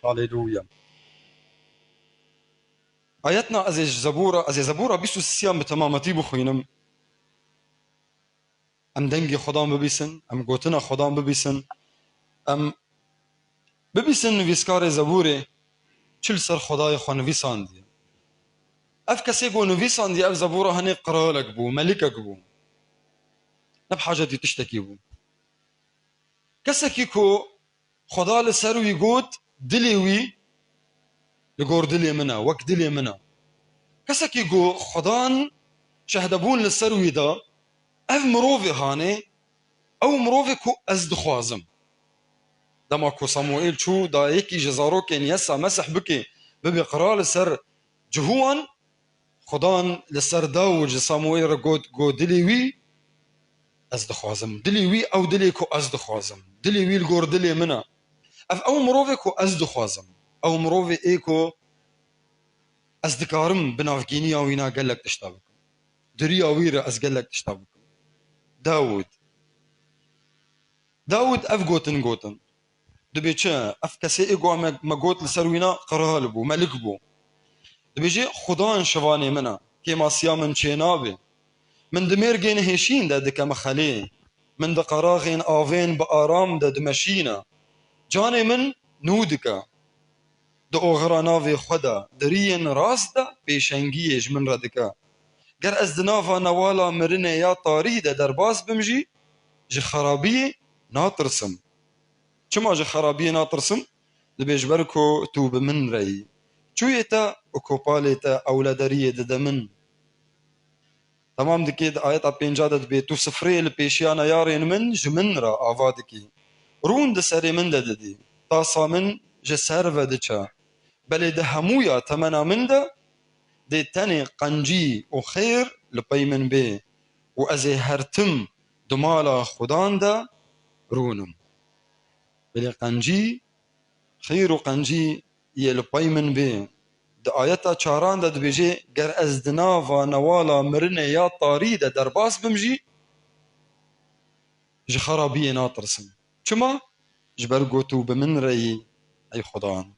Hallelujah. آياتنا از زبورة بیست و سیام بتمامتی بخوینم. ام دنگی خدام ببیسن، ام گوتنا خدام ببیسن، ام ببیسن نویسکار زبوره چل سر خدای خو نویساندی. اف کسی گو نویساندی اف زبوره هنی قرالک بو، ملکک بو، نب حاجتی تشتکی بو. کسی که کو خدا لسروی گوت دلیوی لگور دلی منا وک دلی منا. کسی که گو خدان شهدبون لسروی دا اف مروفی هانه او مروفی کو از دخوازم. دما کو صموئیل چو دا یکی جزارو کن یسا مسح بکی ببی قرال سر جهوان خدان لسر داوج صموئیل را گو دلیوی از دخوازم. دلیوی او دلی کو از دخوازم. دلیوی لگور دلی منا اف او مروفی کو از دخوازم. او مروفی ای کو از دکارم بنافگینی آوینا گلک تشتابکم. دری آویر از گلک تشتابکم. داود اف گوتن دبی چه اف کسی ایگو ما گوت لسروینا قرال بو ملک بو. دبی جی خدان شوانی منا که ما سیامن چه نابه من دمرگین هشین ده دکم خلی من دقراغین آوین با آرام ده دمشینا جان من نودکا ده اوغراناوی خدا درین راست ده پیشنگیش من ردکا گر از دنافا نوالا مرنه یا طاری ده در باز بمجی جی خرابی ناترسم. چما جی خرابی ناترسم؟ دبیج برکو تو بمن رئی چویتا و کوپالیتا اولادریه ده من. تمام دکید آیتا پینجادت بی تو سفری لپیشیانا یارین من جمن را آوادکی رون ده سری من ده دی تاسا من جسر و ده چا بلی ده همویا تمنا من ده تنی قنجی و خیر لپی من بی و ازی هرتم دمالا خدان ده رونم. بلی قنجی خیر و قنجی یه لپی من بی ده آیتا چاران ده بیجی گر از دناوا نوالا مرنه یا طاری ده در باس بمجی جی خرابی ناترسم. چما جبر گوتو بمن رئی ای خدان.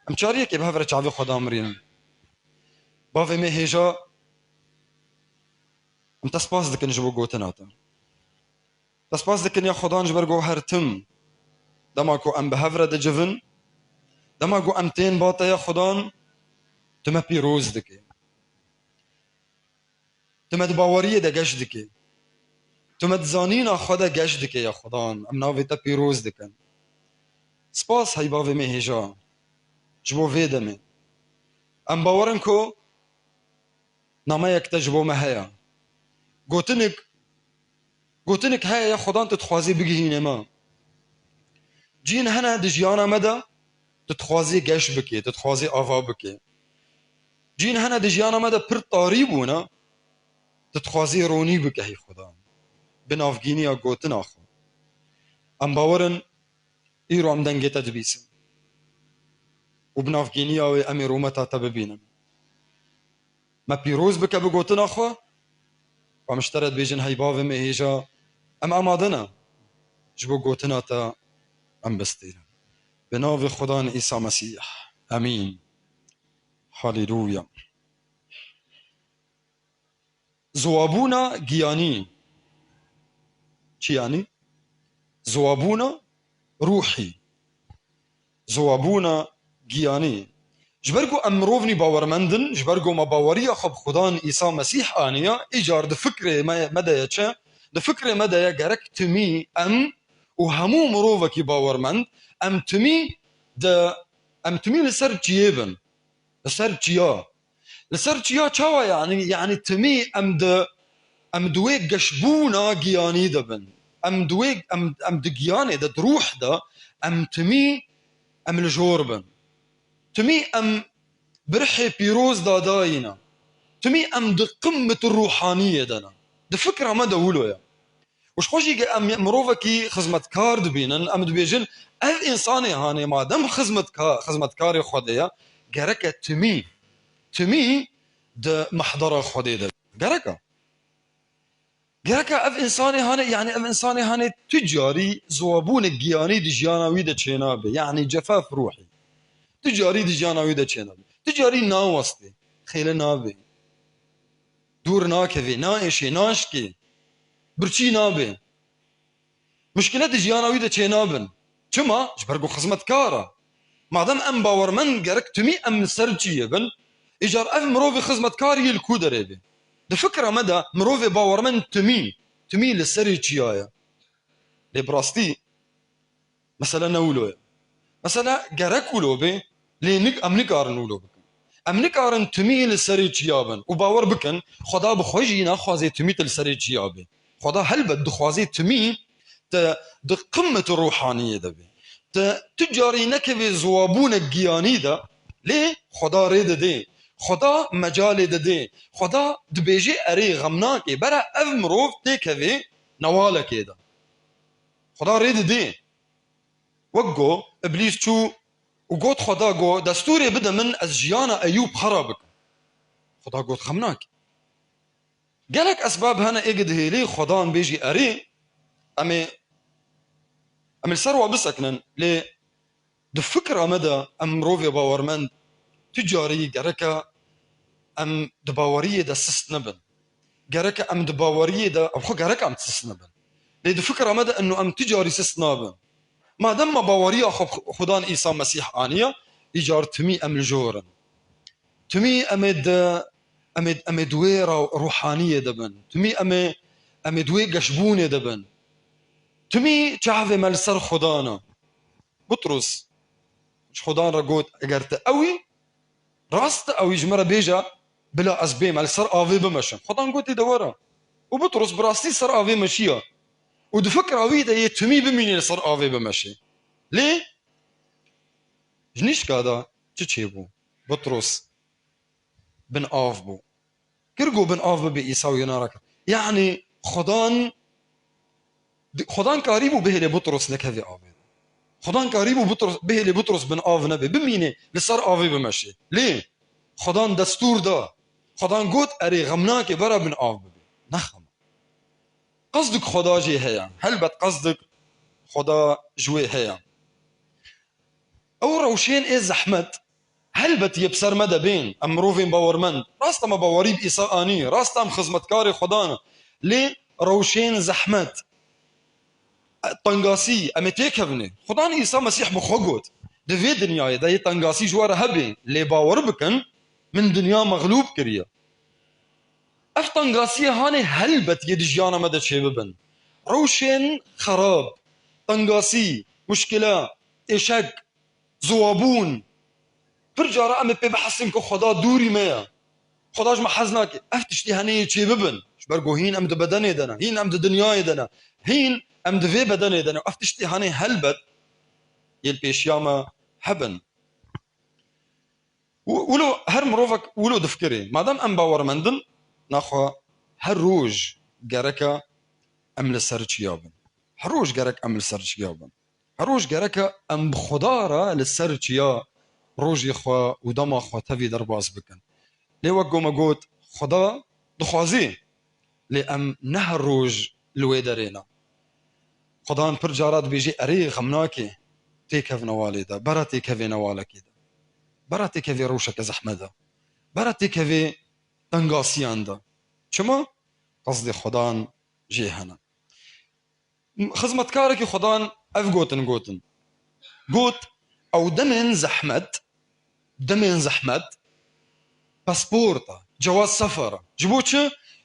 ام چاریه که بهفر چاوی خدا مرینم باوی می هیجا ام تسپاس دکن جبو گوتناتا تسپاس دکن یا خدان جبر گو هرتم دما کو ام بهفر ده جفن دما گو ام تین باتا یا خدان تما پیروز دکی تما دباوریه ده گشت دکی تما دزانینا خدا گشت دکی یا خدان ام ناوی تا پیروز دکن. سپاس های باوی می هیجا جبو ویدمه ام باورن کو نامه یک تجبو مهیا گوتنک هیا یا خدان تتخوازی بگیهینه ما جین هنه دجیانا مده تتخوازی گشت بکی تتخوازی آوا بکی جین هنه دجیانا مده پر طاری بونا تتخوازی رونی بکی هی خدان بنافگینی یا گوتن آخو. ام باورن ایرو ام دنگی تدبیسن و بنافگینی یا امی رومتا تببینن ما پیروز بکه بگوتن آخو و مشترد بیجن هی باوی می هیجا ام امادنا جبو گوتنا تا ام بستیرن بناو خدا عیسی مسیح امین. هاليلويا. زوابونا گیانی چی یعنی؟ زوابونا روحی زوابونا گیانی جبرگو امروفنی باورمندن جبرگو ما باوریا خب خدا عیسی مسیح آنیا ایجار ده فکر مدایا چه؟ ده فکر مدایا گرک تمی ام و همو مروفکی باورمند ام تمی لسر جیبن لسر جیا چاوا يعني تمی ام دویگ گشبونا گیانی دبن ام دویگ ام دگیانی ده روح ده ام تمی ام لجوربن تمی ام برحي بيروز داداينا تمی ام ده قمة الروحانية دنا ده فكرة ما دولو يا وش خوشي ام مروفكي خزمتكار دبينن ام دبيجن اف انساني هاني ما دام خزمتكاري خديا جركة تمی ده محضر خدي ده جركة اف انساني هاني يعني اف انساني هاني تجاري زوابون الجياني دي جيانا ويدا تشينابي يعني جفاف روحي تجاری دی جاناوی دا چه نبی تجاری ناوسته خیلی نابی دور ناکوی نایشی ناشکی برچی نابی مشكلة جياناوي دا چينابن چما جبرگو خدمت كارا مادام ام باورمن گرك تمي ام سرچيه بن اجار اف مروفي خدمت كاري الكو دريبي ده فكرة مدى مروفي باورمن تمي لسري چيايا لي براستي مثلا نولو مثلا گرك ولو بي لي نك ام نكارن ولو بكن ام نكارن تمي لسري چيابن وباور بكن خدا بخوجي ناخوازي تمي لسري چيابي خدا هل بد خوازي تمي د قمة الروحانية دبي تجاري نكبي زوابون الجياني دا ليه خدا ريد دي خدا مجال دي خدا دبيجي اري غمناكي برا اف مروف تيكوي نوالك دا خدا ريد دي وقو ابليس شو وقوت خدا قو دستوري بدا من ازجيانا ايوب خرابك خدا قوت خمناكي قالك اسباب هنا اجد هيلي خدا بيجي اري امي الثروة بسكنن لي دفكرة مدى ام روفي باورمن تجاري جركا ام دباورية دا سسنبن جركا ام دباورية دا ابخو جركا ام تسسنبن لي دفكرة مدى انه ام تجاري سسنابن ما دام باورية خدان عيسى مسيح آنية ايجار تمي ام الجورن تمي ام دويرة روحانية دبن تمي ام دوي قشبونة دبن تمي تعرفي مال سر خدانا بطرس مش خدان رجوت اجرت قوي راست قوي جمره بيجا بلا اسبي مال سر افي بمشن خدان قلت دورا وبطرس براستي سر افي مشيا ودفكر قوي ده تمي بمين سر افي بمشي ليه جنيش كذا تشيبو بطرس بن افبو كرجو بن افبو بإيسا وينارك يعني خدان قريبو به لبطرس نكذي آبي خدان قريبو بطرس به لبطرس بن آف نبي بمينه لسر آبي بمشي ليه خدان دستور دا خدان قوت اري غمناك برا بن آف ببي نخم قصدك خدا جي هيا هل بد قصدك خدا جوي هيا او روشين ايه زحمت هل بت يبسر مدى بين ام روفين باورمند راستا ما باوري بإيسا آني راستا ام خزمتكاري خدانا ليه روشين زحمت طنقاسي ام تيكبني خدان عيسى مسيح بخوغوت دفي دنيا دا طنقاسي جوار هبي لي باور بكن من دنيا مغلوب كريا اف طنقاسي هاني هلبت يد جانا مدى شببن روشن خراب طنقاسي مشكلة اشك زوابون برجارة ام بحسن كو خدا دوري ميا خداش ما حزناك اف تشتي هاني شببن شبرقو هين ام بدني دنا هين ام دنيا دنا هين ام دفي بدني دنا افتشتي هاني هلبت يلبيشياما هبن ولو هر مروفك ولو دفكري مادام ام باور مندن ناخو هر روج جركا ام لسرچ يابن هر روج جرك ام لسرچ يابن هر روج جركا ام بخدارة لسرچ يا روج يخوا ودما خوا تفي درباز بكن لي وقو ما قوت خدا دخوازي لي ام نهر روج لويدرينا خدان پر جارات بيجي اري غمناكي تيكف نوالي دا برا تيكفي نوالكي دا برا تيكفي روشك زحمة برا تيكفي تنقاسيان دا شما قصدي خدان جي هنا خزمت كاركي خدان اف قوتن قوت او دمن زحمت باسبورتا جواز سفر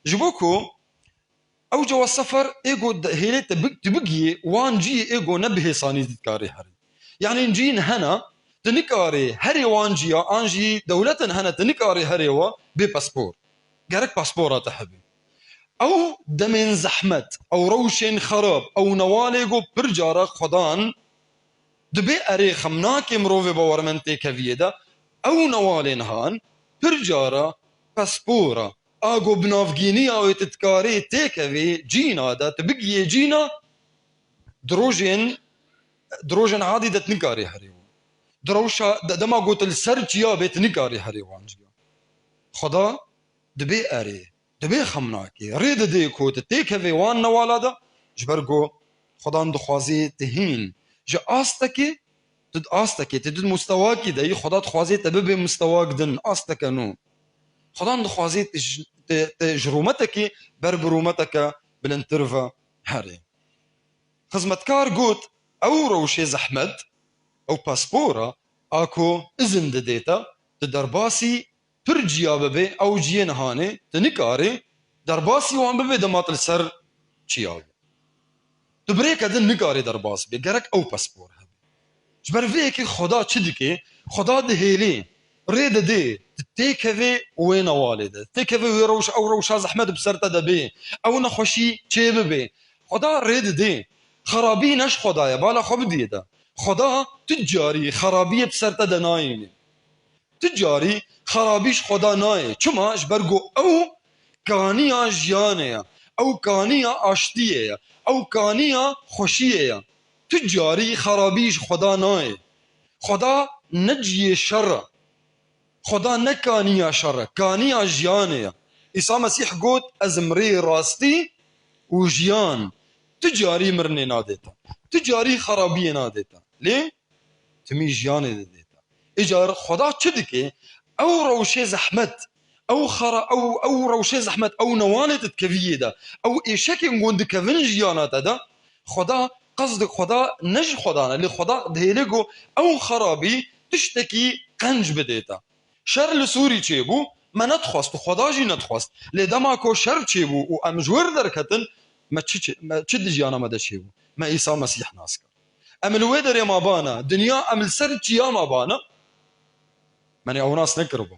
جبوكو او جواز سفر ايجو هيلي تبقي وان جي ايجو نبه صاني تذكاري هري يعني نجين هنا تنكاري هري وان جي انجي دولتن هنا تنكاري هري و بباسبور قالك باسبورات حبي او دمين زحمت او روشين خراب او نواليجو برجارة خدان دبي اري خمناكي مروفي باورمنتي كفيدا او نوالين هان برجارة باسبورة اگو بنافگینی او تتکاری تیکوی جینا دا تبقی جینا دروجن عادي دا تنکاری هریو دروشا دما قوت السرچ یا بیت نکاری هریو انجیا خدا دبی اری دبی خمناکی رید دی کوت تیکوی وان نوالا دا جبرگو خدا دخوازی تهین جا آستکی تد آستكي تد مستواكي دا خدا تخوازي تببي مستواك دن آستك نو خدا تخوازي تجرومتك بربرومتك بالانترفا هاري خزمتكار قوت او روشي زحمد او باسبورا اكو اذن دديتا تدرباسي برجيا ببي او جين هاني تنكاري درباسي وان ببي دمات السر چياب تبريك دن نكاري درباس بي گرك او باسبور هبي جبر فيكي خدا چدكي خدا دهيلي ريد دي تيكفي وين والده تيكفي ويروش او روش زحمد بسرتا دبي او نخوشي چي ببي خدا ريد دي خرابي نش خدايا بالا خب ديدا خدا تجاري خرابي بسرتا دنايني تجاري خرابيش خدا ناي چما جبرگو او كانيا جيانيا او كانيا اشتيا او كانيا خوشيا تجاري خرابيش خدا ناي خدا نجي شر خدا نكانيا شر كانيا جيانيا عيسى مسيح قوت ازمري راستي وجيان تجاري مرني ناديتا تجاري خرابي ناديتا ليه تمي جياني ديتا اجار خدا چدكي او روشي زحمت او خرا او روشي زحمت او نوانت تكفيدا او ايشكي نقول كفن جيانات دا خدا قصدك خدا نج خدانا اللي خدا دهيلقو او خرابي تشتكي قنج بديتا شر لسوري چيبو ما نتخواست خدا جي نتخواست لدماكو شر چيبو و امجور دركتن ما تشد جيانا ما دا چيبو ما عيسى مسيح ناسكر امل ويدر ما بانا دنيا امل سر چيا ما بانا ماني او ناس نكربو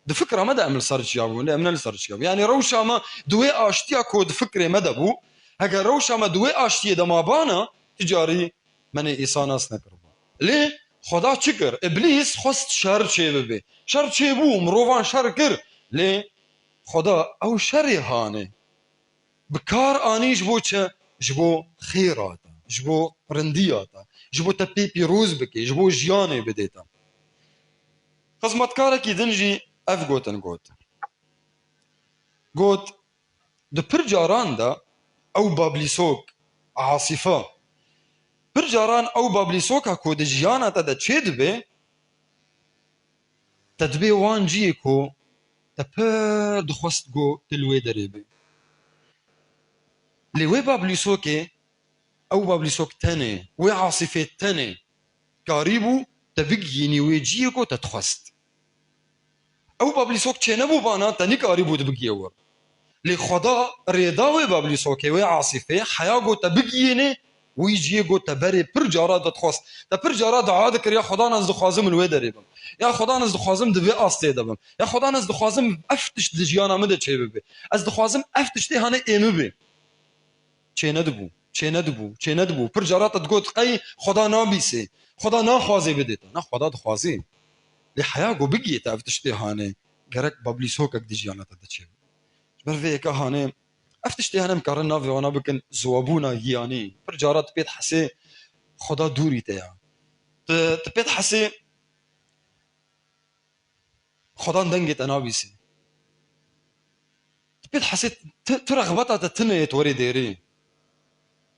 د فكره مدى امل سر چيابو من امل سر چيابو يعني روشا ما دوي اشتيا كود فكره مدى بو اگر روشا ما دوي اشتيا دا ما بانا تجاري ماني عيسى ناس نكربو ليه خدا چكر ابليس خست شر چي بي شر چي بو مروان شر كر ليه خدا او شر هاني بكار انيش بو چه جبو خيرات جبو رنديات جبو تبي بيروز بكي جبو جياني بديتا خزمتكاركي دنجي اف گوتن گوت د پرجاران دا او بابليسوك عاصفة پرجاران او بابليسوك اكو د جيانا تا دا چه دبي تدبي وان جيكو تپر دخوست گو تلوي دريبي لوي بابليسوكي او بابليسوك تاني وي عاصفة تاني قريبو تبقيني ويجيكو تتخست او بابليسوك چه نبو بانا تاني قريبو تبقيور لخدا ريداوي بابليسوكي وي عاصفة حياغو تبقيني ويجيكو تبري برجارا تتخست تبرجارا دعادك يا خدا نزد خوازم الوي دريبم يا خدا نزد خوازم دبي آستي دبم يا خدا نزد خوازم افتش دجيانا مده چه ببي از دخوازم افتش دي هاني ايمو بي چه ندبو پر جارات تقول قي خدا نابيسي خدا ناخوازي بديتا نا خدا دخوازي لحياغو بقي تافتش دي هاني گرك بابليسوكك دي جيانا تدچه بر فيك هاني افتش دي هاني مكارن نافي وانا بكن زوابونا ياني پر جارات بيت حسي خدا دوري تيا تبيت حسي خدا ندنجت انابيسي تبيت حسي ترغبتا تتني توري ديري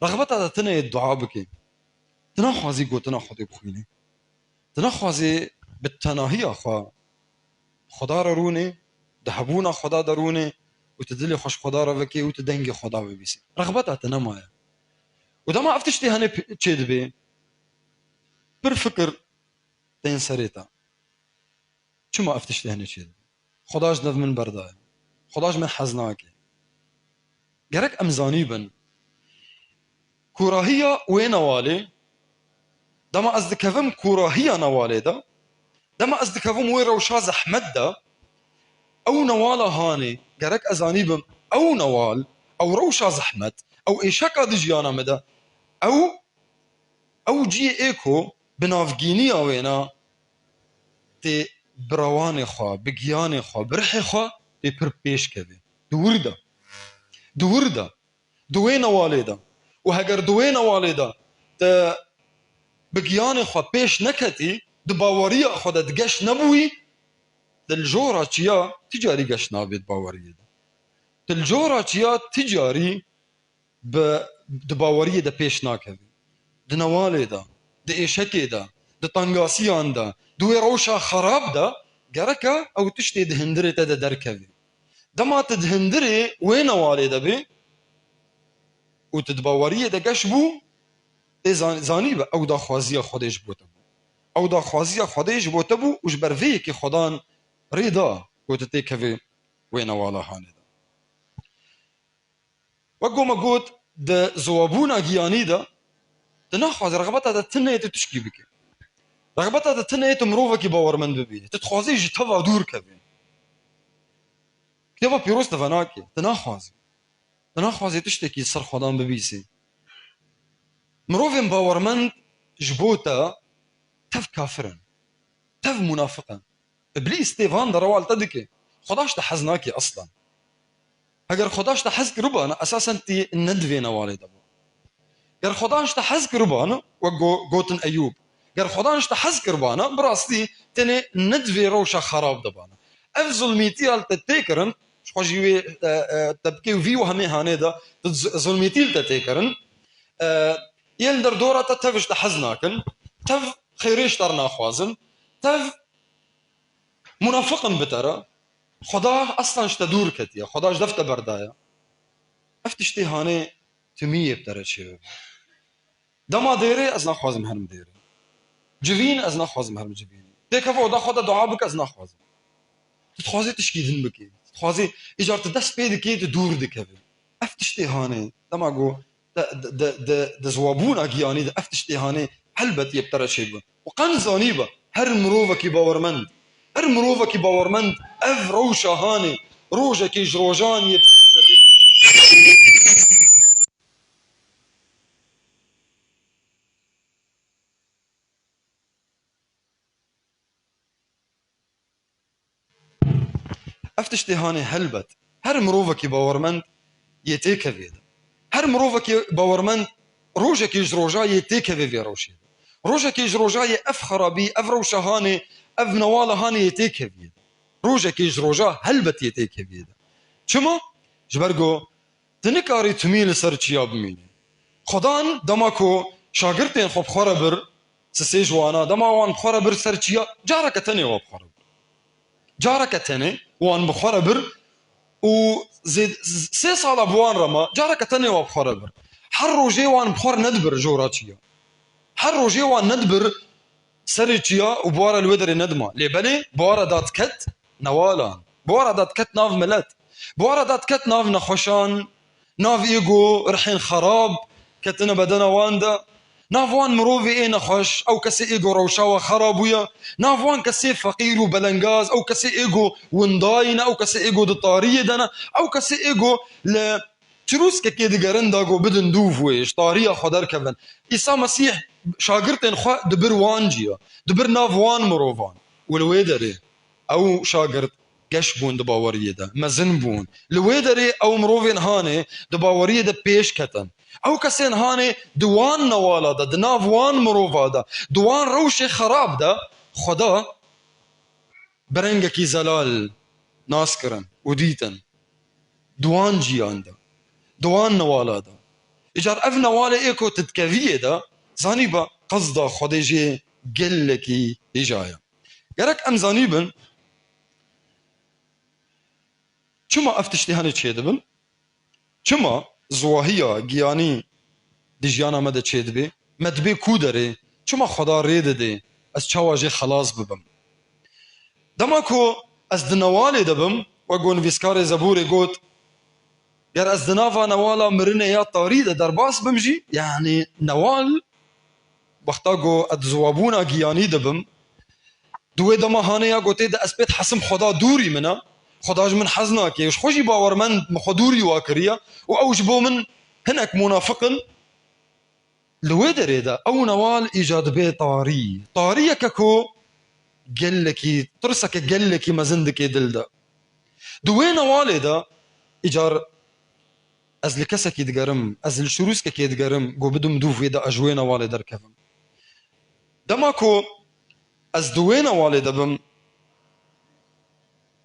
رغبتا تتني الدعاء بكي تناخوازي قو تناخوذي بخويني تناخوازي بالتناهي اخوا خدا روني دهبونا خدا دروني وتدلي خوش خدا رفكي وتدنجي خدا ببيسي رغبتا تنمايا ودا ما افتشتي هاني تشيد بي برفكر تنسريتا شو ما افتشتي هاني تشيد خداش نف من برداي خداش من حزناكي جرك امزاني بن كراهية وين والي دما ازدكفم كراهية نوالي دا دما ازدكفم وين روشا زحمد دا او نوالا هاني جرك ازانيبم او نوال او روشا زحمت او ايشاكا دجيانا مدا او جي ايكو بنافجينيا وينا تي برواني خوا بگياني خوا برحي خوا تي پر پیش كذي دوردا دوين والدا وهجر دوين والدا ت بگياني خوا پیش نكتي دباوريا خود دگش نبوي دلجورا چيا تجاري گش نابيد باوريا دلجورا چيا تجاري ب دباوريا د پیش ناكوي دنوالي دا د ايشكي دا د تنگاسیان دا دوی روشا خراب دا گرکا او تشتی دهندره تا درکوی دما تدهندره وين والي دبي وتدباوريه دا قش بو زاني با او دا خوازيه خودش بوتبو او دا خوازيه خودش بوتبو وش برفيه كي خدان رضا وتتيكوي وين والا هاني دا وقو ما قوت دا زوابونا جياني دا تنخواز رغبتا دا تنه تشكي بك رغبتا دا تنه تمروفا كي باورمند ببي تتخوازي جتوا دور كبي كتابا بيروس دفناكي تنخوازي تشتكي صر خدان ببيسي مروفين باورمند جبوتا تف كافرن تف منافقا ابليس تيفان دروال تدكي خداش تحزناكي اصلا اگر خداش تحزك ربانا اساسا تي ندفينا والد ابو اگر خداش تحزك ربانا وقوتن ايوب اگر خداش تحزك ربانا براستي تني ندفي روشا خراب دبانا اف ظلميتي تتيكرن شخوجي تبكي في وهمي هانيدا ظلميتي تتيكرن يلدر دورة تفش تحزناكن تف خيريش ترنا خوازن تف منافقا بترى خدا اصلا اشتدور كتيا خداش دفت بردايا افتشتي هاني تمية بترى شيء دما ديري ازنا خوازم هرم ديري جوين ازنا خوازم هرم جوين تكفو دا خدا دعا بك ازنا خوازم تتخوازي تشكي ذنبكي تتخوازي اجار تدس بيدكي تدور دكبي افتشتي هاني دما قو د زوابونا جياني د افتشتي هاني هلبت يبترى شيء وقن زانيبا هر مروفا كي باورمند هر مروفا كي باورمند اف روشا هاني روجا كي جروجان يبترى افتشتي هاني هلبت هر مروفا كي باورمند يتيكفيد هر مروفا كي باورمند روجا كي جروجا يتيكفي في روشي روجا كي جروجا اف خرابي اف روشا هاني اف نوالا هاني يتيكفي روجا كي جروجا هلبت يتيكفي شما جبرگو تنكاري تميل سر چيا بميني خدان دماكو شاگرتين خب خرابر سسي جوانا دما وان خرابر سر چيا جارك تني واب خرابر جارك تني وان بخرابر و زيد 6 سال بوان رما جارك تني واب خرابر هر روجي وان بخور ندبر جوراتشيا هر روجي وان ندبر سرچيا وبوارا الودر ندما لبلي بوارا دات كت نوالا بوارا دات كت ناف ملت بوارا دات كت ناف نخوشان ناف ايجو رحين خراب كتنا بدنا واندا ناف وان مروفي ايه نخوش او كسي ايجو روشاوة خرابويا ناف وان كسي فقير وبلنغاز او كسي ايجو ونداينا او كسي ايجو دطارية دنا او كسي ايجو ل تروس كي دقرن داغو بدن دوفويش طارية خدر كفن إيسا مسيح شاگرتين خوا دبر وانجيا دبر ناف وان مروفان والويدري او شاگرت قش بون دباوريه ده مزن بون الويدري او مروفين هاني دباوريه ده بيش كتن او كسين هاني دوان نوالا ده دناف وان مروفا ده دوان روشي خراب ده خدا برنگكي زلال ناسكرن وديتن دوان جيان ده دوان نوالا ده اجار اف نوالا ايكو تتكفيه ده زانيبا قصدا خديجي قلكي اجايا قالك ام زانيبن چما افتشتي هاني تشيدبن چما زواهيا جياني دي جيانا مدى تشيدبي مدبي كودري چما خدا ريد دي از چاواجي خلاص ببم دماكو از دنوالي دبم وقون فيسكاري زبوري قوت قال از دنافا نوالا مرنه يا طاريدة درباس بمجي يعني نوال بختاقو ادزوابونا جياني دبم دوي دما هانيا قوتي دا اسبيت حسم خدا دوري منا خداج من حزناك يش خوشي باورمند مخدوري واكريا واوجبو من هناك منافقن لويدري دا او نوال ايجاد بي طارية ككو قلكي ترسك قلكي مزندكي دلدا دوي نوالي دا ايجار از لكسك يدقرم از الشروسك يدقرم قو بدم دوف يدا اجوين نوالي دركفم دماكو از دوين نوالي دبم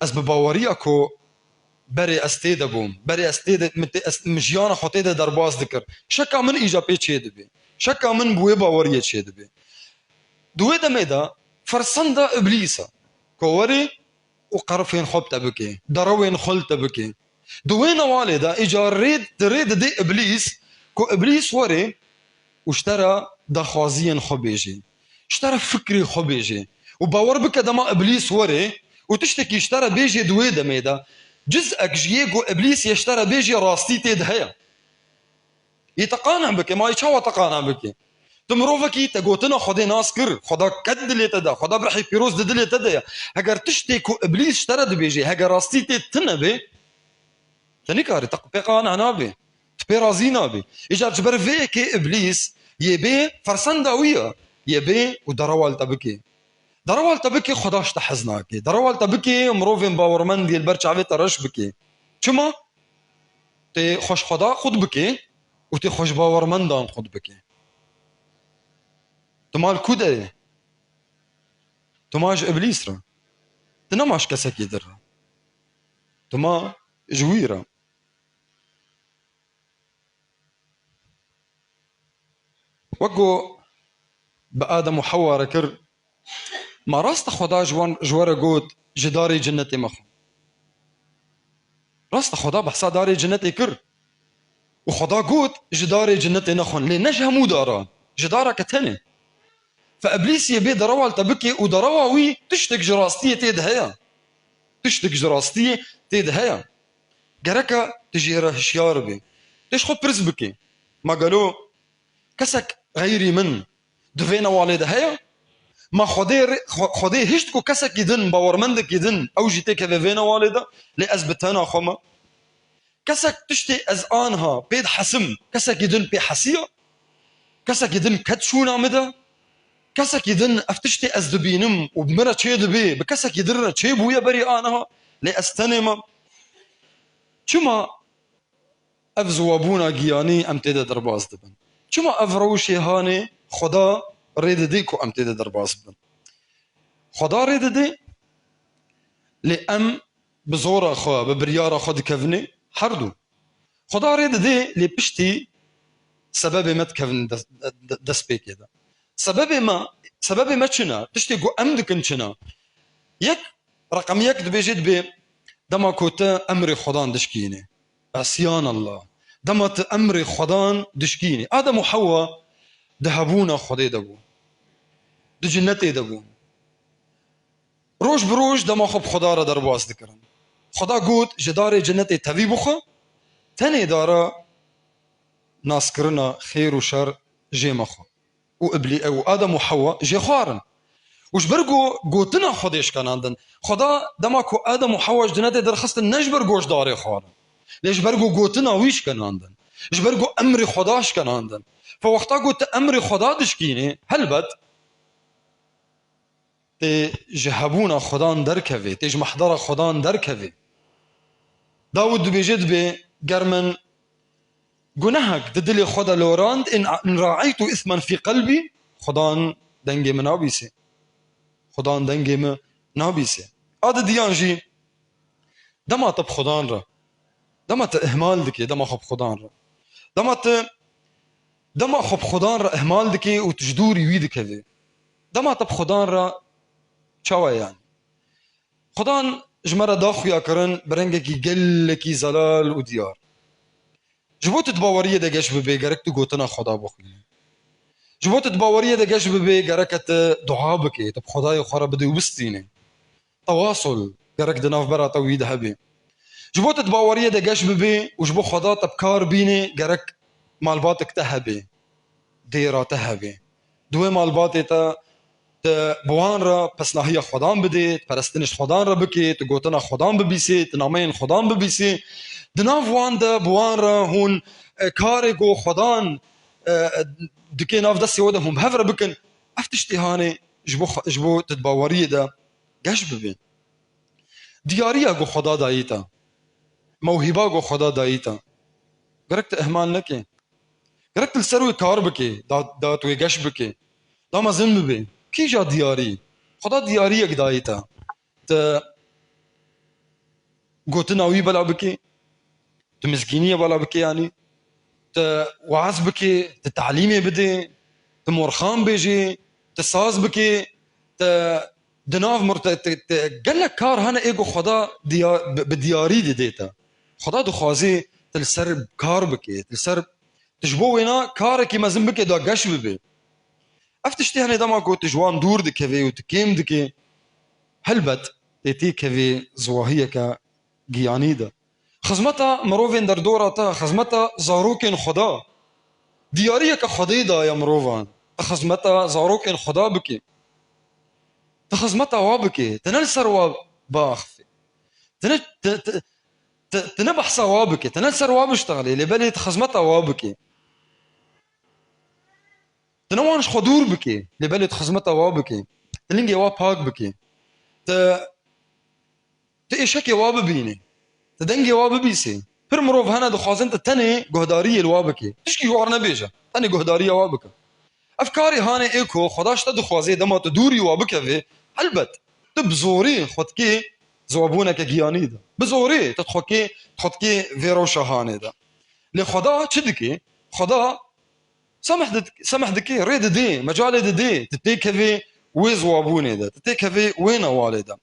از بباورياكو بري استيدا بوم بري استيدا مجيانا خطيدا درباز ذكر شكا من ايجا بي تشيدبي شكا من بوي باوريه تشيدبي دوی دميدا فرسندا إبليسا كوري وقرفين خب تبكي دروين خل تبكي دوين والدا إجا ريد دي إبليس كو إبليس وري واشترى دخوازين خبيجي اشترى فكري خبيجي وباور بك دما إبليس وري وتشتكي اشترى بيجي دوي دميدا جزءك جيجو إبليس يشترى بيجي راستي تدهيا يتقانع بك ما يشاوى تقانع بك تمروفكي تقوتنا خدي ناس كر خدا كد اللي تدا خدا برحي بيروز دد اللي تدا هجر تشتكو إبليس اشترى بيجي هجر راستي تنبي تنكاري تقبقان عنابي تبيرازينا بي إجا جبر فيك إبليس يبي فرسنداوية يبي ودروال تبكي دروال تبكي خداش تحزناكي دروال تبكي مروفين باورمن ديال برشعبي ترش بكي شما تي خوش خدا خد بكي وتي خوش باورمن دان خد بكي تمال كودا تماج إبليس را تنماش كسك يدرها تما جويرة وقو بآدم وحواء ركر ما راست خدا جوار قوت جداري جنتي مخ راست خدا بحسا داري جنتي كر وخدا قوت جداري جنتي نخون لي نجها مو دارا جدارة كتني فإبليس يبي دروال تبكي ودرواوي تشتك جراستية تيدهيا تشتك جراستية تيدهيا قركا تجي رهشيار بي ليش خد برز بكي ما قالوا كسك غيري من دفينا والدهيا ما خدي هشتكو كسك يدن باورمندك يدن او جيتي كفينا والده لأثبتنا خما كسك تشتي ازانها بيد حسم كسك يدن بي حسيه كسك يدن كتشونا مدى كسك يدن افتشتي ازدبينم وبمرة تشيد بي بكسك يدرنا تشيبو يا بري انها لاستنم شما افزوابونا جياني امتدى درباز دبن شما افروشي هاني خدا ريد ديكو امتدى درباز دبن خدا ريد دي لأم بزورة خوا ببريارة خد كفني حردو خدا ريد دي لبشتي سبب ما تكفن دس بيك يدا سبب ما تشنا تشتي قو أمدك شنا يك رقم يك دبيجيد بي دما كوتا أمري خدان دشكيني عصيان الله دما أمري خدان دشكيني آدم وحواء دهبونا خدي دبو دجنتي دبو روش بروش دما خب خدا را درباز دکرن خدا گوت جدار جنت تبی بخو تنی دارا ناس کرنا خیر و شر جیم خو و ابلی او آدم و حوا جی خوارن وش برگو گوتنا خودش کناندن خدا دما کو آدم و حوا جنت درخست نجبر گوش داره خوارن ليش برگو گوتنا ویش کناندن ايش برگو امر خداش کناندن فوقتا گوت امر خدا دشکینه هلبت تي جهبونا خدان دركفي تيج محضر خدان دركفي داود بيجد بي قرمن جنهك ددلي خدا لوراند إن راعيت إثما في قلبي خدان دنجي من نابيسي خدان دنجي من نابيسي هذا ديانجي دما طب خدان را دما إهمال دكي دما خب خدان را دما خب خدان را إهمال دكي وتجدوري ويدك هذي دما طب خدان را شوا يعني خدان جمرة داخويا كرن برنجكي قلكي زلال وديار جبوت تباوريه دقاش ببي قرك تقوتنا خدا بخلي جبوت تباوريه دقاش ببي قركت دعابك طب خداي خرا بدي وبستيني تواصل قرك دناف برا تويد هبي جبوت تباوريه دقاش ببي وجبو خدا طب كار بيني قرك مالباتك تهبي ديرا تهبي دوي مالباتي بوان را پس نهی خدان بده پرستنش خدان را بکی تو گوتنا خدان ببیسی تنامین خدان ببیسی دناف وان ده بوان را هون کاری گو خدان دکی ناف دستی وده هم بهفر بکن افتشتی هانه جبو تدباوری ده گش ببین دیاریا گو خدا داییتا موهبا گو خدا داییتا گرکت اهمال نکی گرکت السروی کار بکی دا توی گش بکی دا مزن ببین كي جا دياري خدا دياري قدايتا ت قوتنا وي بلا بكي تمسكينية بلا بكي يعني ت وعز بكي تعليمي بدي تمورخان بيجي تساز بكي دناف قال لك كار هنا ايجو خدا بدياري ديتا خدا دو خوازي تلسر كار بكي تلسر تجبو وينا كار كي مازم بكي دا قش ببي افتشتي هنا دما قو تجوان دور دكي وتكيم دكي هلبت تيتي كفي زواهية كجيانيدا خزمتا مروفين در دورتا خزمتا زاروكين خدا ديارية كخديدا يا مروفان خزمتا زاروكين خدا بكي تخزمتا وابكي تنلسر واباخفي تنبح صوابكي تنلسر وابشتغلي لبالي تخزمتا وابكي تنوانش خدور بكي لبالي تخزمتا وابكي تلنجي واباك بكي تإيشكي واببيني تدنجي واببيسي پر مروف هنا دخوازن تتني قهدارية الوابكي تشكي وارنا بيجا تني قهدارية وابكي افكاري هاني ايكو خداش تدخوازي دما تدوري وابكي في البت تبزوري خدكي زوابونا كجيانيدا بزوري تدخوكي فيروشا هاني دا لخدا تشدكي خدا سمح دكي ريد دي مجال دي تتيك في ويزوابوني دا تتيك في وين والدا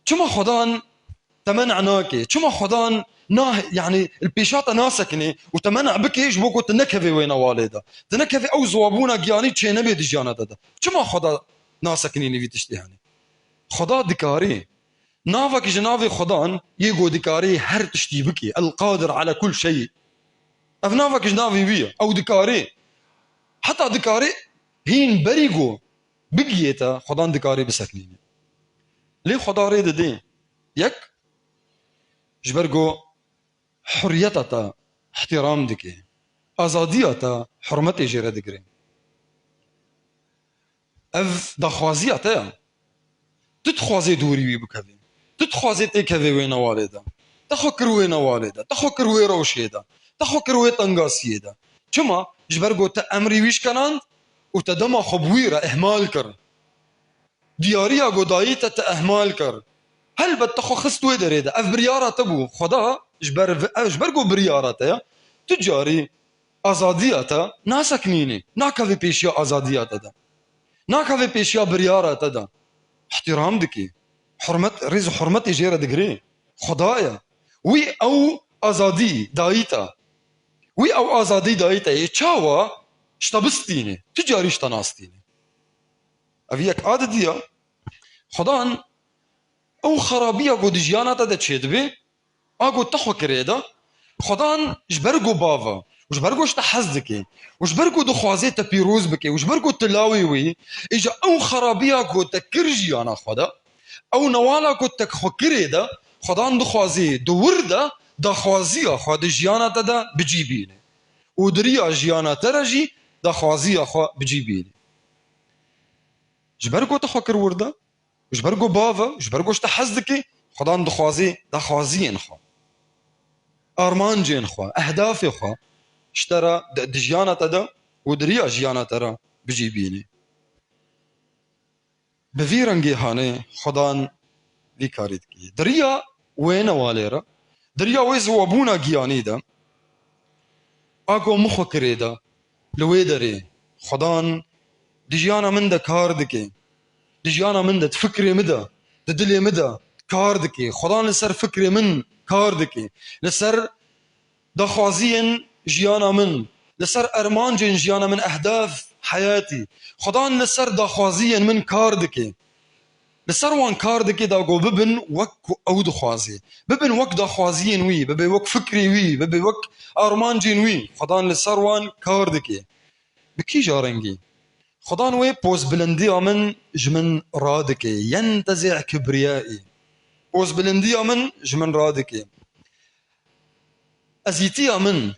شما خدان تمنع ناكي شما خدان ناه يعني البيشاطة ناسكني وتمنع بكي يجبوكو تنكفي وين والدا تنكفي او زوابونا جياني تشي نبي دجيانا دا شما خدا ناسكني نبي تشتيهاني خدا دكاري نافك جنافي خدان يجو دكاري هر تشتي بكي القادر على كل شيء افنافك جنافي بيا او دكاري حتى دكاري هين بريقو بقيتا خدان دكاري بسكنيني ليه خدا ريد دي يك جبرقو حريتتا احترام دكي ازاديتا حرمتي جيرا دكري اف دخوازيتا تتخوازي دوري وي بكذي تتخوازي تيكذي وين والدا تخكر وين والدا تخكر وين روشيدا تخكر وين طنقاسيدا شما جبرقو تأمري ويش كانت وتدما خبويرة اهمال كر دياريا قدايتا تأهمال كر هل بتخو خستوي دريدا اف بريارة تبو خدا جبرقو بريارة تجاري ازاديتا ناسكنيني ناكا في بيشيا ازاديتا دا ناكا في بيشيا بريارة دا احترام دكي حرمت ريز حرمتي جيرا دقري خدايا وي او ازادي دايتا وي او ازادي دايتا يتشاوا اشتبستيني تجاري اشتناستيني افيك عادديا خدان او خرابية قد جياناتا دا تشيدبي اقو تخو كريدا خدان جبرقو بافا وجبرقو اشتحزدكي وجبرقو دخوازي تبيروز بكي وجبرقو تلاوي وي اجا او خرابية قد تكرجيانا خدا او نوالا قد تخو كريدا خدان دخوازي دوردا دخوازيا خد جياناتا دا بجيبيني ودريا جياناتا رجي دخوازيا خو بجيبيني جبرقو تخو كروردا وجبرقو بافا وجبرقو اشتحزدكي خدان دخوازيين خو ارمان جين خو اهدافي خو اشترى دجيانة دا ودريا جيانة ترى بجيبيني بفيرنجي هاني خدان بيكاريت كي دريا وين واليرا دريا ويز وابونا جياني دا اكو مخو كريدا لويدري خدان دجيانا من دا كار دكي دجيانا من دا تفكري مدى تدلي مدى كار دكي خدان لسر فكري من كار دكي لسر دخوازين جيانا من لسر ارمان جين جيانا من اهداف حياتي خدان لسر دخوازين من كاردكي لسر وان كاردكي داقو ببن وك او دخوازي ببن وك دخوازين وي ببي وك فكري وي ببي وك ارمان جين وي خدان لسر وان كاردكي بكي جارنجي خدان وي بوز بلندي من جمن رادكي ينتزع كبريائي بوز بلندي من جمن رادكي أزيتيا من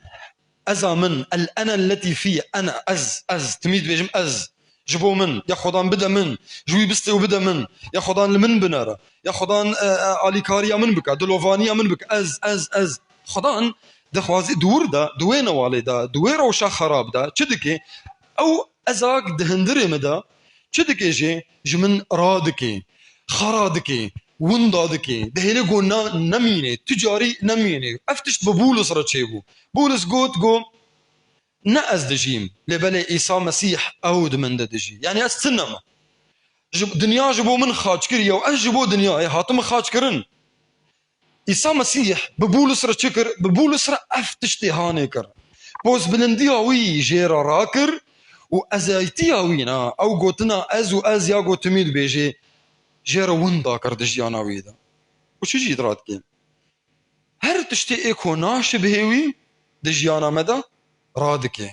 أزا من الأنا التي في أنا أز تميد بيجم أز جبو من يا خدان بدا من جوي بستي وبدا من يا خدان لمن بنارا يا خدان أليكاريا من بك دلوفانيا من بك أز خدان دخوازي دور دا دوين والدا دوير وشا خراب دا تشدكي أو أزاك دهندري مدا تشدكي جي جمن رادكي خرادكي وندادكي دهيلي قو نميني تجاري نميني افتش ببولس رتشيبو بولس قوت قو نأز دجيم لبلي عيسى مسيح أود من دجي يعني أستنما دنيا جبو من خاج كريا وأجبو دنيا هاتم خاج كرن عيسى مسيح ببولس رشكر ببولس أفتشتي هاني كر بوز بلندياوي جيرا راكر وأزايتياوينا أو قوتنا أز يا قوتميل بيجي جيرا وندا كر دجياناوي دا وش يجي دراتكين هر تشتي إيكو ناشب هيوي دجيانا مدى رادكي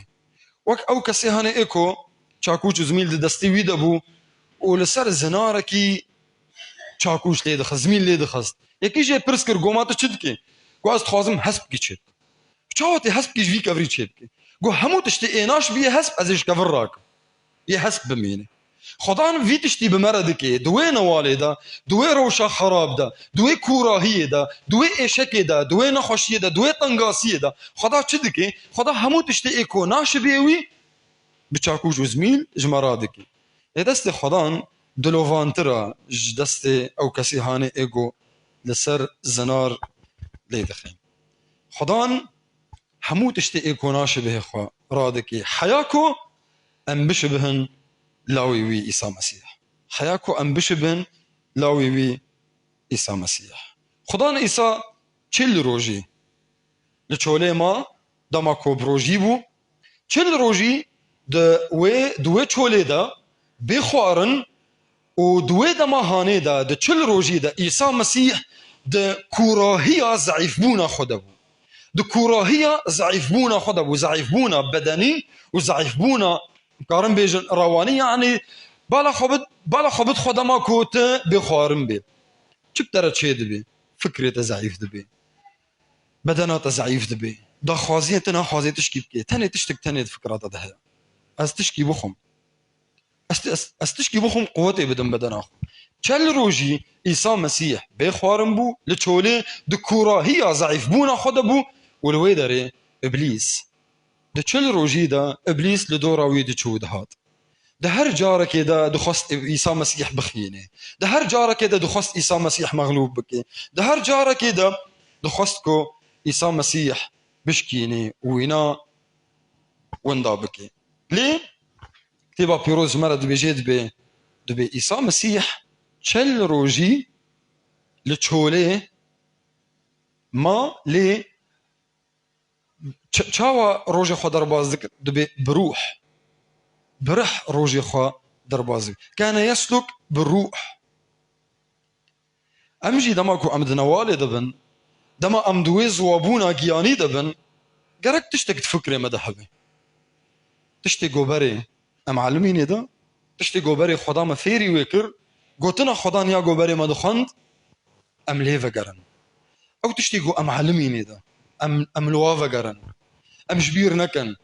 وك أو كسي هاني إيكو چاكوش زميل دستي ويدا بو ولسر زناركي چاكوش ليد خز زميل ليد خز يكي جي برسكر قوماتو چدكي قو از تخوازم حسب كي چد چاوتي حسب كي جوي كفري چدكي قو همو تشتي ايناش بيه حسب ازيش كفر راك يه حسب بميني خدان في تشتي بمردكي دوي نوالي دا دوي روشا خراب دا دوي كوراهي دا دوي ايشكي دا دوي نخوشي دا دوي تنغاسي دا خدا چدكي خدا همو تشتي ايكو ناش بيوي بچاكوش وزميل جمرادكي دست خدان دلوفانترا دست او كسي هاني ايجو لسر زنار ليدخين خدان همو تشتي ايكو ناشبه خوا رادكي حياكو ام بشبهن لاويوي عيسى مسيح حياكو ام بشبهن لاويوي عيسى مسيح خدان عيسى چل روجي لچولي ما دماكو بروجي بو چل روجي دوي چولي دا بخوارن و دوي دا ماهاني دا چل روجي دا عيسى مسيح دا كوراهية ضعيف بونا خدبو دا كوراهية ضعيف بونا خدبو ضعيف بونا بدني و ضعيف بونا كارن بيجن رواني يعني بالا خبت خدما كوت بخوارن بي چكتر چه دبي فكرة ضعيف دبي بدنات ضعيف دبي دا خوازية تنا خوازية تشكي بكي تاني تشتك تاني فكرات ده از تشكي بخم از تشكي بخم قوتي بدن بدناخ چل روجي عيسى مسيح بخوارن بو لچولي دكورا هي ضعيف بونا خدا بو ولوي داري ابليس ده چل روجي دا ابليس لدوراوي دي چود هات ده هر جاره كده دخست عيسى مسيح بخينه ده هر جاره كده دخست عيسى مسيح مغلوب بكي ده هر جاره كده دخستكو عيسى مسيح بشكيني وينا وندا بكي ليه كتابة بيروز مرة دبي عيسى مسيح چل روجي لچولي ما لي چاوا روجي خو دربازك دبي بروح برح روجي خو دربازك كان يسلك بالروح امجي دماكو امدنوالي دبن دما امدويز وابونا جياني دبن قرك تشتك تفكري مدحبي تشتي قوبري معلمين ده تشتي قوبري خدا ما فيري ويكر قوتنا خدا نيا قوبري ما دخند ام ليفا قرن او تشتي قو معلمين ده ام لوافا قرن ام شبير نكن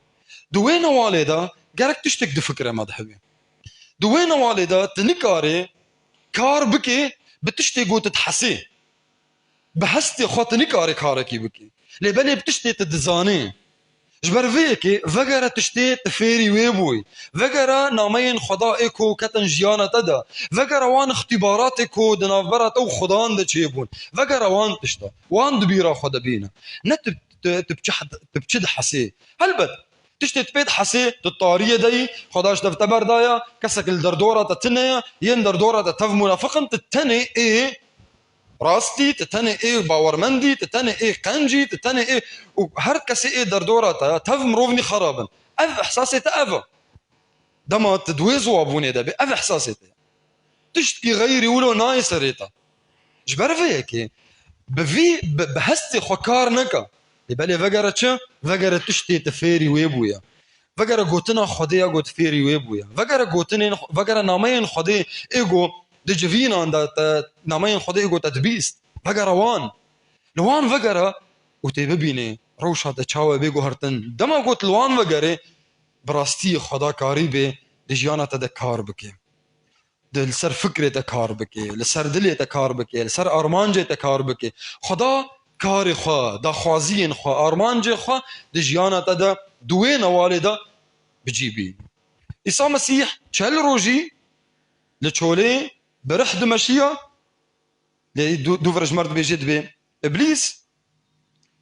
دوين والده قرك تشتك دفكره مدحبي دوين والده تنكاري كار بكي بتشتي قو تتحسي بحستي خاطني كاري كاركي بكي لبني بتشتي تدزاني جبر فيكي فقرة تشتي تفيري ويبوي فقرة نامين خدائكو كتن جيانا تدا فقرة وان اختباراتكو دنافبرات او خدان دا چيبون فقرة وان تشتا وان دبيرا خدا بينا نت تبچد حسي هلبت تشتي تبيد حسي تطارية داي خداش دفتبر دايا كسك الدردورة تتنيا ين دردورة تتف منافقا تتني ايه راستي تتني ايه باورمندي تتني ايه قنجي تتني ايه وهر كسي ايه دردورة تف مروفني خرابا اف احساسي تأفا دما تدويزو ابوني دا اف احساسي تشتكي غيري ولو نايس ريتا جبر فيكي بفي بهستي خكار نكا يبالي فقرة چه فقرة تشتي تفيري ويبويا فقرة قوتنا خديا قوت فيري ويبويا فقرة نامين خدي ايقو دي جفينا دا نامين خدي ايقو تدبيست فقرة وان لوان فقرة وتي ببيني روشا دا چاوه بيقو هرتن دما قوت لوان فقرة براستي خدا كاري بي دي جيانا دا كار بكي دي لسر فكرة دا كار بكي لسر دلي دا كار بكي لسر ارمانجي دا كار بكي خدا كاري خوا دا خوازين خوا ارمانجي خوا دي جيانا دا دوين والده بجيبين عيسى مسيح چل روجي لچولي برح دمشيا دو فرج مرد بيجد بي ابليس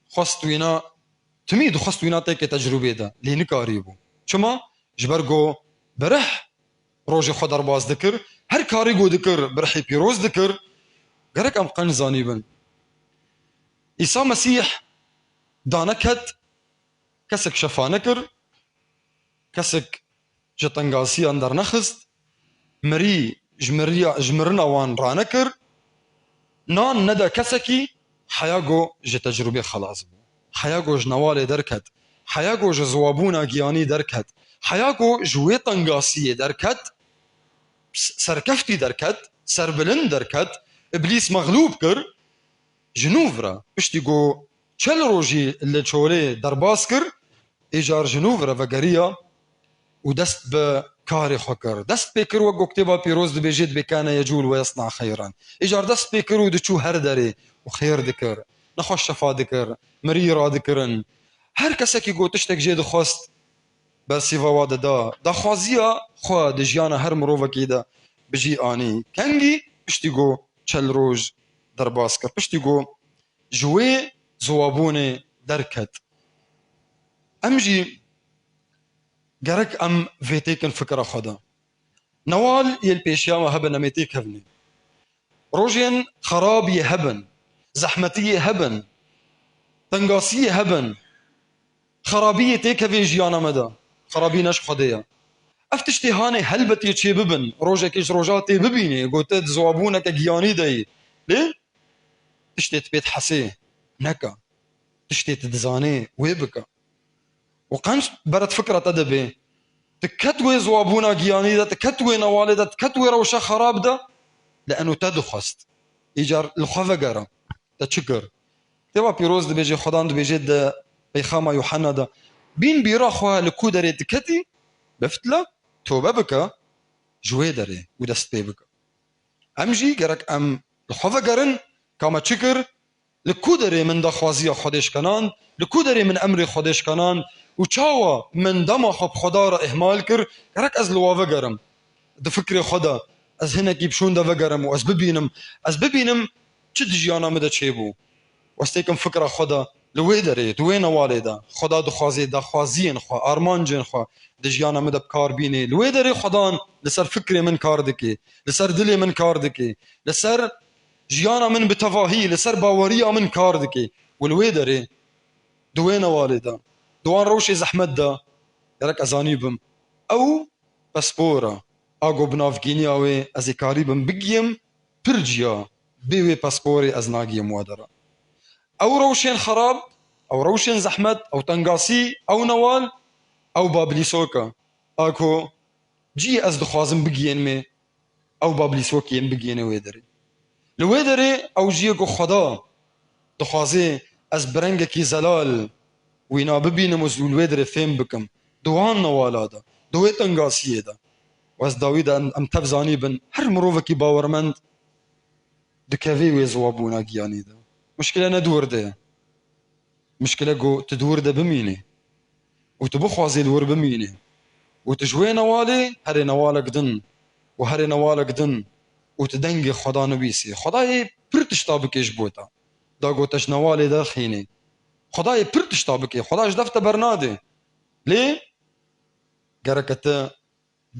خواست وينا تمی دخست وینا تێکێ تەجروبێ دا لێ نکاری بوو چما ji ber got berih rojê xwe derbas dikir her karî got dikir birihê pîroz dikir gerek em qenc zanîbin îsa mesîh daneket kesek şefa nekir kesek ji tengasiyan dernexist mirî ji mirina wan ranekir nan neda kesekî heya got ji tecrübê xelas bû heya got ji newalê derket heya got ji ziwabûna giyanî derket heya got ji wê tengasiyê derket serkeftî derket serbilind derket îblîs mexlûb kir ji nû vira piştî got çel rojî li çolê derbas kir îcar ji nû vira vegeriya û dest bi karê xwe kir dest pê kir wek got kitêba pîroz dibêje dibê kane yecûl ve yesna xeyran îcar dest pê kir û diçû her derê û xêr dikir nexweş şefa dikir mirî radikirin her kesekî got tiştek jê dixwast bersîva wa dida daxwaziya xwe di jiyana her mirovekî de bijî anî kengî piştî got çel roj derbas kir piştî got ji wê ziwabûnê derket em jî gerek em vê têkin fikra xwe de newal yên pêşiya me hebin em ê têk hevnê rojên xerabiyê hebin zehmetiyê hebin tengasiyê hebin xerabiyê têk hevê jiyana me de xerabî ne ji Xwedê ye ev tiştê hanê helbetê çê bibin rojekê ji roja tê bibînî got te ziwabûneke giyanî deyî lê tiştê tu pê dihesê neke tiştê tu dizanî wê bike û qenc beret fikra te dibe tu ket wê ziwabûna giyanî de tu ket wê newalê de tu ket wê rewşa xerab de le'enû te dixwast îcar li xwe vegere te çi kir kitêba pîroz dibêje xwedan dibêje di peyxama Yuhena de bîn bîra xwe li ku derê diketî biftile tûbe bike ji wê derê û dest pê bike em jî gerek em li xwe vegerin ka me çi kir li ku derê min daxwaziya Xwedê şkenan li ku derê min emrê Xwedê şkenan û çawa min dema xwe bi Xweda re ihmal kir gerek ez li we vegerim di fikrê xwe de ez hinekî pişûn de vegerim û ez bibînim çi di jiyana me de çêbû wez têkim fikra xwe de li wê derê di wê newalê de Xweda dixwaze daxwaziyên xwe armancên xwe di jiyana me de bi kar bînê li wê derê xwedan li ser fikrê min kar dike li ser dilê min kar dike li ser jiyana min bi tevahî li ser baweriya min kar dike û li wê derê di wê newalê de di wan rewşê zehmet de gerek ez zanîbim ew paspora a got bi navgîniya wê ez ê karîbim bigiyim pir ciya bê wê pasporê ez nagiyim we dere ew rewşên xerab ew rewşên zehmet ew tengasî ew newal ew babilîsoke a ku cî ez dixwazim bigiyên me ew babilîsokiyên bigiyîne wê derê li wê derê ew jiyê ku Xweda dixwaze ez bi rengekî zelal wîna bibînim û li wê derê fêm bikim di wan newala de di wê tengasiyê de wez dawî de em tev zanîbin her mirovekî bawermend dikevê wê ziwabûna giyanî de muşkile ne dûr de ye muşkile got tu dûr de bimînî û tu bixwazî li wir bimînî û tu ji wê newalê herê newalek din û herê newalek din û tu dengê Xweda nivîsî Xwedayê pir tişta bike ji bo te da got te ji newalê de xînî Xwedayê pir tişta bike Xweda ji dev te bernade lê gereke te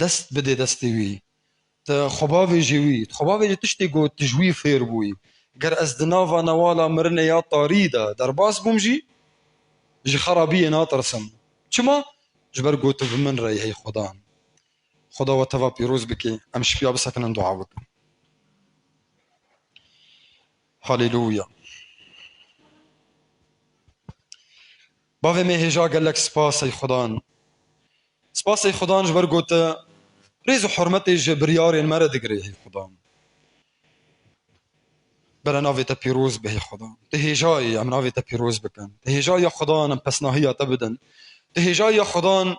dest bidê destê wî te xwebavê jî wî xwebavê jî tiştê got tu ji wî fêr bûyî ger ez di nava newala mirinê ya tarî de derbas bûm jî ji xerabiyê natirsim çima ji ber got tu bi min re hey Xwedan Xweda we teva pîroz bike em şipiya bisekinin dua bikin Halêlûya bavê me hêja gelek spas ey Xwedan spas ey Xwedan ji ber got te rêz û hurmetê ji biryarên me re digirê hey Xwedan bere navê te pîroz be hey Xwedan tu hêjayî em navê te pîroz bikin tu hêjayî ya Xwedan em pesnahiya te bidin tu hêjayî ya Xwedan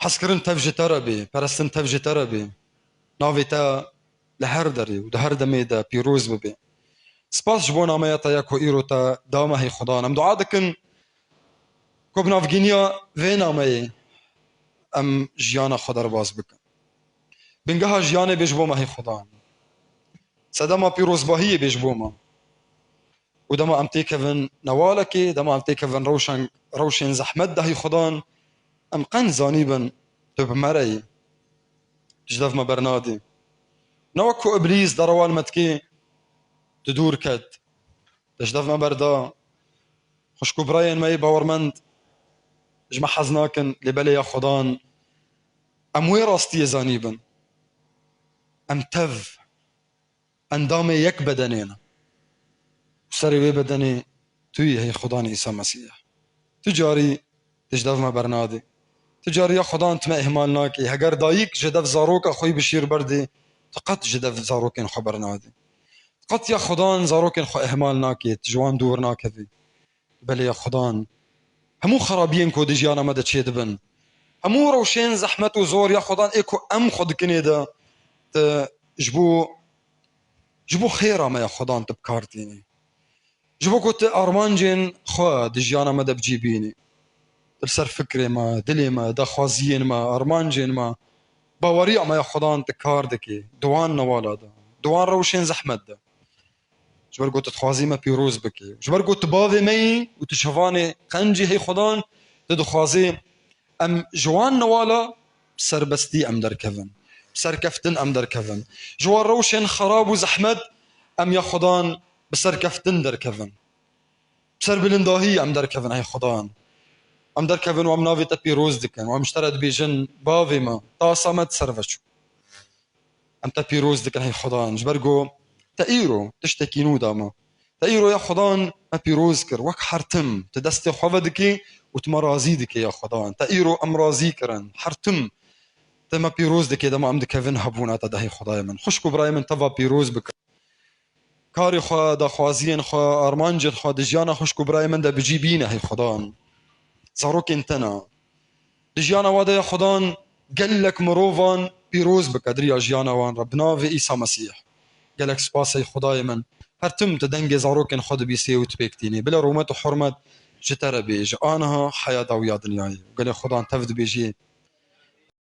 hezkirin tev ji te re bê perestin tev ji te re bê navê te li her derê û di her demê de pîroz bibe spas ji bo nameya te ya ku îro te dame hey Xwedan em dua dikin ku bi navgîniya vê nameyê em jiyana xwe derbas bikin bingeha jiyanê bê ji bo me hey Xwedan sedema pîrozbahiyê bê ji bo me ودما ام تيكفن نوالكي دما ام تيكفن روشن زحمت دهي خدان ام قن زانيبن تب مري تجدف ما برنادي نوكو ابليس دروال متكي تدور كد تجدف ما بردا خشكو براين ماي باورمند جمع حزناكن لبلي يا خدان ام وي راستي زانيبن ام تف اندامي يك بدنينا سري وي بدني توي هي خدان عيسى مسيح تجاري تجدف ما برنادي تجاري يا خدان تما اهمالناكي هجر دايك جدف زاروك اخوي بشير بردي تقط جدف زاروكين خو برنادي قط يا خدان زاروكين خو اهمالناكي تجوان دورناك في بل يا خدان همو خرابين كو دجيانا مدى تشيد بن همو روشين زحمت وزور يا خدان ايكو ام خد كنيدا جبو خيرا ما يا خدان تبكارتيني جبو كنت ارمانجين خو دجيانا مدى بجيبيني تلسر فكري ما دلي ما دخوازيين ما ارمانجين ما باوريع ما يا خدان تكاردكي دوان نوالا دا دوان روشين زحمت دا جبر قلت تخوازي ما بيروز بكي جبر قلت باذي مي وتشوفاني قنجي هي خدان تدخوازي ام جوان نوالا سربستي ام دركفن سركفتن ام دركفن جوان روشن خراب وزحمت ام يا خدان بسركفتن دركفن بسر بلنداهي ام دركفن هي خدان ام دركفن وام نافي تبيروز دكن وام اشترت بيجن باذي ما طاسه ما تسرفشو ام تبيروز دكن هي خدان جبرقو تأيرو تشتكينو داما تأيرو يا خدان ما بيروز كر وك حرتم تدستي خوفدكي وتمرازي دكي يا خدان تأيرو امرازي كرن حرتم تما بيروز دكي دما ام دكفن هبونا تدهي خداي من خشكو براي من تفا بيروز بك كاري خوا دا خوازين خوا ارمانجل خوا دجيانا خشكو براي من دا بجيبينا هي خدان زاروك انتنا دجيانا وادا يا خدان قالك مروفان بيروز بك ادري يا جيانا وان ربنا في عيسى مسيح قالك سباسي خداي من هرتم تدنجي زاروكن خد بيسي وتبيكتيني بلا رومات وحرمت جتر بيج انها حياة ويا دنياي قال خدان تفد بيجي